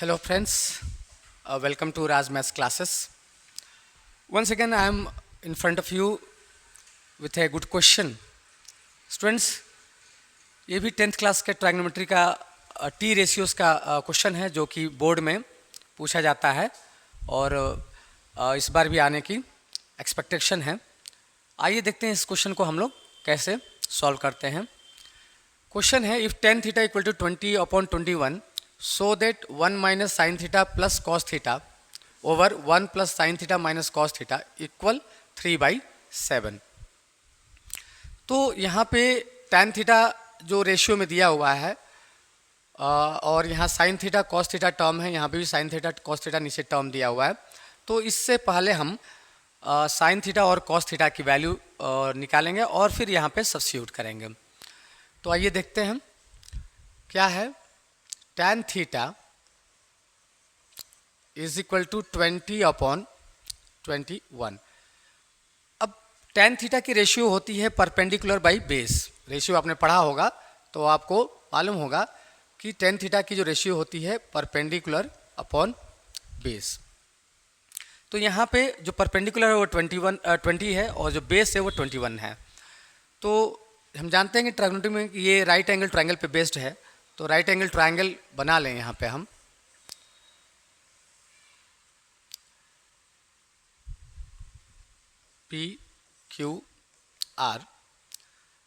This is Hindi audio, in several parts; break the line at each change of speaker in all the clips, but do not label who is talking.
Hello friends, welcome to Raj Maths classes. Once again I am in front of you with a good question. Students, ये भी 10th क्लास के ट्राइगोनोमेट्री का टी रेशियोज़ का क्वेश्चन है जो कि बोर्ड में पूछा जाता है और इस बार भी आने की एक्सपेक्टेशन है। आइए देखते हैं इस क्वेश्चन को हम लोग कैसे सॉल्व करते हैं। क्वेश्चन है if tan theta equal to 20/21 so that 1 minus sin theta plus cos theta over 1 plus sin theta minus cos theta equal 3/7। तो यहाँ पे tan थीटा जो रेशियो में दिया हुआ है और यहाँ sin theta cos theta term है, यहाँ पे भी sin थीटा cos थीटा नीचे टर्म दिया हुआ है। तो इससे पहले हम sin थीटा और cos थीटा की वैल्यू निकालेंगे और फिर यहाँ पे सब्स्टिट्यूट करेंगे। तो आइए देखते हैं क्या है। tan theta is equal to 20/21। अब tan थीटा की रेशियो होती है परपेंडिकुलर बाई बेस। रेशियो आपने पढ़ा होगा तो आपको मालूम होगा कि tan थीटा की जो रेशियो होती है परपेंडिकुलर अपॉन बेस। तो यहाँ पे जो परपेंडिकुलर है वो 20 है और जो बेस है वो 21 है। तो हम जानते हैं कि ट्राइगोनोमेट्री में ये राइट एंगल ट्रायंगल पे बेस्ड है, तो राइट एंगल ट्रायंगल बना लें यहाँ पे हम। PQR।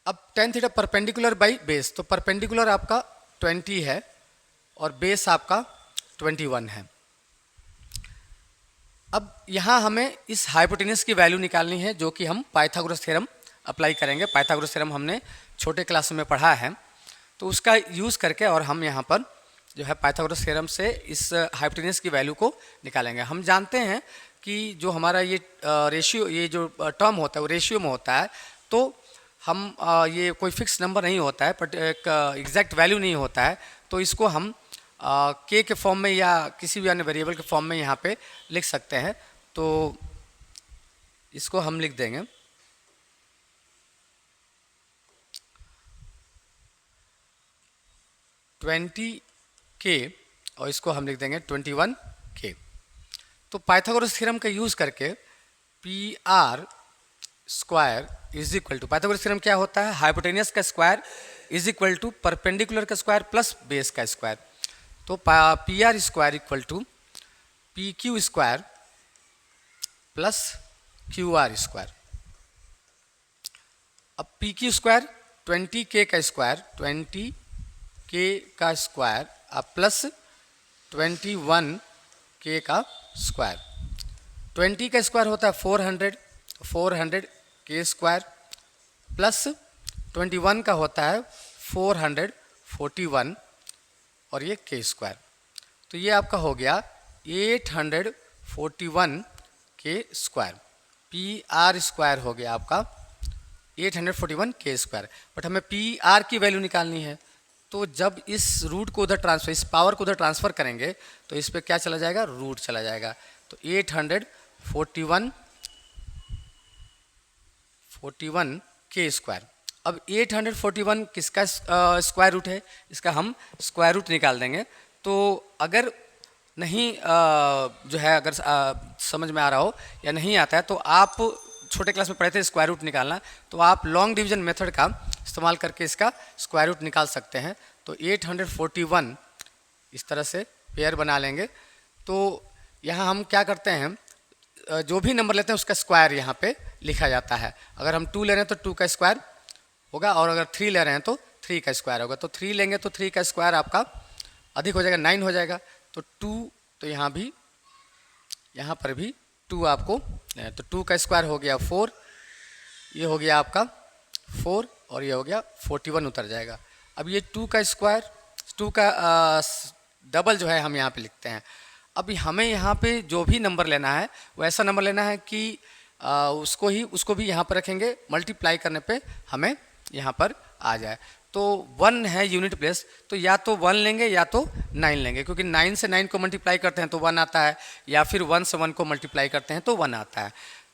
अब tan theta perpendicular by base, तो परपेंडिकुलर आपका 20 है और बेस आपका 21 है। अब यहाँ हमें इस हाइपोटेनस की वैल्यू निकालनी है जो कि हम पाइथागोरस थ्योरम अप्लाई करेंगे। पाइथागोरस थ्योरम हमने छोटे क्लास में पढ़ा है, तो उसका यूज़ करके और हम यहाँ पर जो है पाइथागोरस थ्योरम से इस हाइपोटेनस की वैल्यू को निकालेंगे। हम जानते हैं कि जो हमारा ये रेशियो, ये जो टर्म होता है वो रेशियो में होता है, तो हम ये कोई फिक्स नंबर नहीं होता है, बट एक एग्जैक्ट वैल्यू नहीं होता है, तो इसको हम के फॉर्म में या किसी भी अन्य वेरिएबल के फॉर्म में यहाँ पे लिख सकते हैं। तो इसको हम लिख देंगे 20K और इसको हम लिख देंगे 21K। तो पाइथागोरस थ्योरम का यूज़ करके PR square is equal to, Pythagoras theorem क्या होता है, हाइपोटेनस का square is equal to perpendicular का स्क्वायर प्लस बेस का स्क्वायर। तो PR square equal to PQ square plus QR square. अब PQ स्क्वायर 20K का स्क्वायर, 20K का स्क्वायर अब प्लस 21K का स्क्वायर। 20 का स्क्वायर होता है 400K स्क्वायर प्लस 21 का होता है 441 और ये K स्क्वायर। तो ये आपका हो गया 841K स्क्वायर। PR स्क्वायर हो गया आपका 841K स्क्वायर। बट हमें PR की वैल्यू निकालनी है, तो जब इस रूट को उधर ट्रांसफर, इस पावर को उधर ट्रांसफ़र करेंगे तो इस पे क्या चला जाएगा, रूट चला जाएगा। तो 841K स्क्वायर। अब 841 किसका स्क्वायर रूट है, इसका हम स्क्वायर रूट निकाल देंगे। तो अगर नहीं जो है अगर समझ में आ रहा हो या नहीं आता है तो आप छोटे क्लास में पढ़े थे स्क्वायर रूट निकालना, तो आप लॉन्ग डिवीजन मेथड का इस्तेमाल करके इसका स्क्वायर रूट निकाल सकते हैं। तो 841 इस तरह से पेयर बना लेंगे। तो यहाँ हम क्या करते हैं, जो भी नंबर लेते हैं उसका स्क्वायर यहाँ पे लिखा जाता है। अगर हम 2 ले रहे हैं तो 2 का स्क्वायर होगा और अगर 3 ले रहे हैं तो 3 का स्क्वायर होगा। तो 3 लेंगे तो 3 का स्क्वायर आपका अधिक हो जाएगा, 9 हो जाएगा। तो 2, तो यहाँ भी, यहाँ पर भी 2 आपको, तो 2 का स्क्वायर हो गया 4, ये हो गया आपका 4 और ये हो गया 41 उतर जाएगा। अब ये 2 का स्क्वायर, 2 का डबल जो है हम यहाँ पे लिखते हैं। अब हमें यहाँ पे जो भी नंबर लेना है वो ऐसा नंबर लेना है कि उसको भी यहाँ पर रखेंगे, मल्टीप्लाई करने पे हमें यहाँ पर आ जाए। तो 1 है यूनिट प्लेस, तो या तो 1 लेंगे या तो 9 लेंगे, क्योंकि 9 से 9 को मल्टीप्लाई करते हैं तो 1 आता है, या फिर 1 से 1 को मल्टीप्लाई करते हैं तो 1 आता है।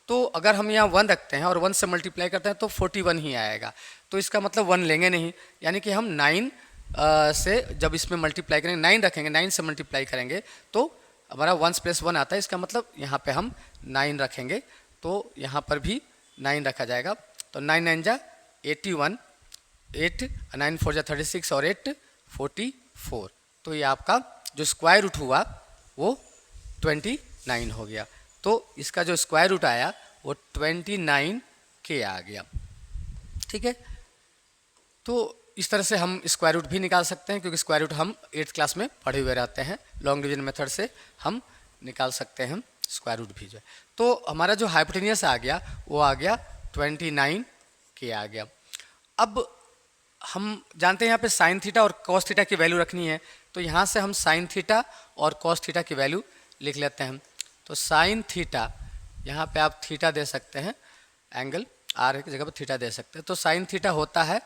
तो अगर हम यहाँ 1 रखते हैं और 1 से मल्टीप्लाई करते हैं तो 41 ही आएगा। तो इसका मतलब 1 लेंगे नहीं, यानी कि हम 9 से जब इसमें मल्टीप्लाई करेंगे, 9 रखेंगे, 9 से मल्टीप्लाई करेंगे तो हमारा 1 + 1 आता है। इसका मतलब यहाँ पे हम 9 रखेंगे, तो यहाँ पर भी 9 रखा जाएगा। तो 9 9 जा 81, 8 9 4 जा 36 और 8 44। तो ये आपका जो स्क्वायर रूट हुआ वो 29 हो गया। तो इसका जो स्क्वायर रूट आया वो 29 के आ गया। ठीक है, तो इस तरह से हम स्क्वायर रूट भी निकाल सकते हैं, क्योंकि स्क्वायर रूट हम 8th क्लास में पढ़े हुए रहते हैं। लॉन्ग डिवीजन मेथड से हम निकाल सकते हैं स्क्वायर रूट भी जो है। तो हमारा जो हाइपोटेनियस आ गया वो आ गया 29 के आ गया। अब हम जानते हैं यहाँ पे साइन थीटा और कॉस थीटा की वैल्यू रखनी है, तो यहाँ से हम साइन थीटा और कॉस थीटा की वैल्यू लिख लेते हैं। तो साइन थीटा, यहाँ पे आप थीटा दे सकते हैं, एंगल आर की जगह पर थीटा दे सकते हैं। तो साइन थीटा होता है,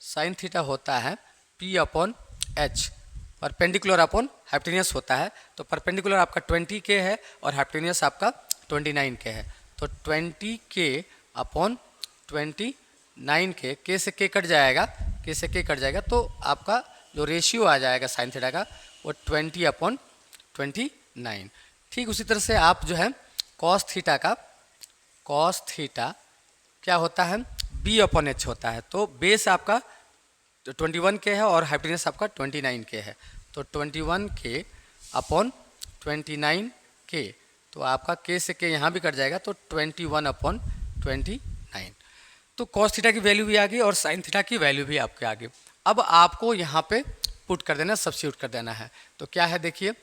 साइन थीटा होता है P/H, परपेंडिकुलर अपॉन हाइपोटेनियस होता है। तो परपेंडिकुलर आपका 20 के है और हाइपोटेनियस आपका 29 के है। तो 20 के अपॉन 29 के से के कट जाएगा, के से के कट जाएगा, तो आपका जो रेशियो आ जाएगा साइन थीटा का वो 20/29। ठीक उसी तरह से आप जो है कॉस थीटा का, कॉस थीटा क्या होता है, B/H होता है। तो बेस आपका 21 के है और हाइपोटेनियस आपका 29 के है। तो 21 के अपॉन 29 के, तो आपका के से के यहाँ भी कट जाएगा, तो 21/29। तो कॉस थीटा की वैल्यू भी आ गई और साइन थीटा की वैल्यू भी आपके आ गई। अब आपको यहाँ पे पुट कर देना, सब्स्टिट्यूट कर देना है। तो क्या है देखिए,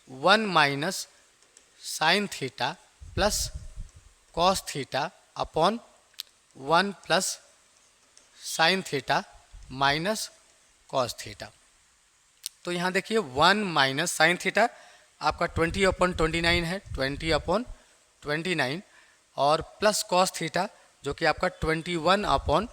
1 - sine theta plus cos theta upon 1 + sine theta minus cos theta. तो यहाँ देखिए 1 - साइन थीटा आपका 20/29 है, 20/29, और प्लस कॉस थीटा जो कि आपका 21/29